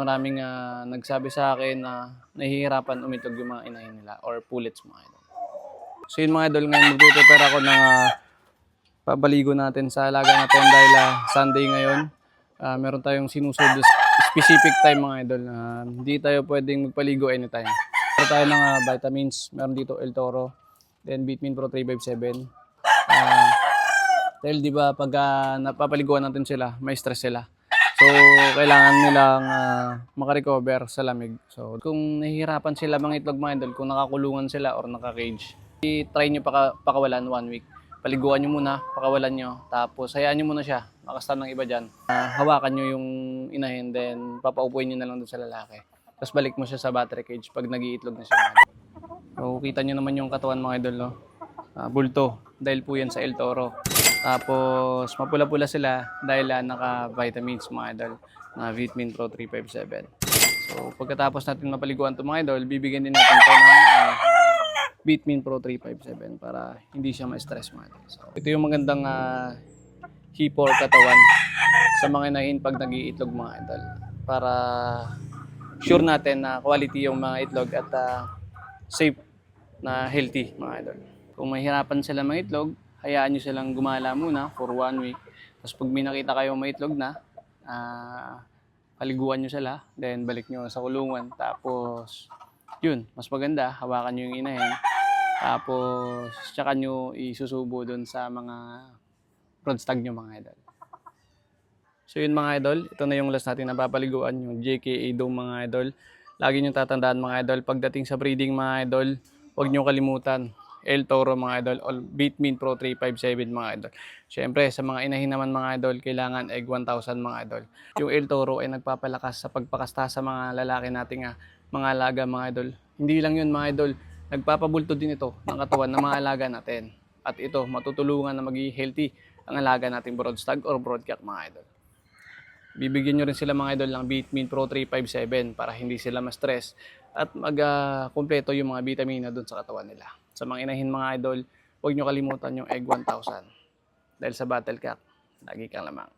Maraming nagsabi sa akin na nahihirapan umitlog yung mga inahin nila or pullets mga idol. So yun mga idol, ngayon mag-prepare ako ng pabaligo natin sa alaga natin dahil Sunday ngayon. Meron tayong sinusunod specific time mga idol. Hindi tayo pwedeng magpaligo anytime. Meron tayo ng vitamins, meron dito El Toro, then Vitamin Pro 357. Dahil di ba pag napapaliguan natin sila, may stress sila. So, kailangan nilang makarecover sa lamig. So, kung nahihirapan sila mangitlog mga idol, kung nakakulungan sila or naka-cage, i-try nyo pakawalan 1 week. Paliguan nyo muna, pakawalan nyo, tapos hayaan nyo muna siya. Makastan ng iba dyan. Hawakan nyo yung inahin, then papaupuin nyo na lang doon sa lalaki. Tapos balik mo siya sa battery cage pag nag-iitlog na siya mga idol. So, kita nyo naman yung katawan mga idol, no? Bulto, dahil po yan sa El Toro. Tapos mapula-pula sila dahil naka-vitamins mga idol na Vitamin Pro 357. So pagkatapos natin mapaliguan ito mga idol, bibigyan din natin ito ng Vitamin Pro 357 para hindi siya ma-stress mga idol. So ito yung magandang hipor katawan sa mga inahin pag nag-iitlog mga idol. Para sure natin na quality yung mga itlog at safe na healthy mga idol. Kung mahirapan sila mangitlog, hayaan nyo silang gumala muna for 1 week. Tapos pag may nakita kayong maitlog na, paliguan nyo sila, then balik nyo sa kulungan. Tapos, yun, mas maganda, hawakan nyo yung inahin. Tapos, tsaka nyo isusubo dun sa mga rodstag nyo mga idol. So yun mga idol, ito na yung last natin na papaliguan, yung JKA Dome mga idol. Lagi nyo tatandaan mga idol, pagdating sa breeding mga idol, huwag nyo kalimutan. El Toro mga idol, o Vitamin Pro 357 mga idol. Siyempre, sa mga inahin naman mga idol, kailangan egg 1,000 mga idol. Yung El Toro ay nagpapalakas sa pagpakasta sa mga lalaki nating mga alaga mga idol. Hindi lang yun mga idol, nagpapabulto din ito ng katawan ng mga alaga natin. At ito, matutulungan na maging healthy ang alaga nating broadstag or broadcock mga idol. Bibigyan nyo rin sila mga idol ng Vitamin Pro 357 para hindi sila ma-stress at mag-kumpleto yung mga vitamina doon sa katawan nila. Sa mga inahin mga idol, huwag nyo kalimutan yung egg 1,000. Dahil sa Battlecock, lagi kang lamang.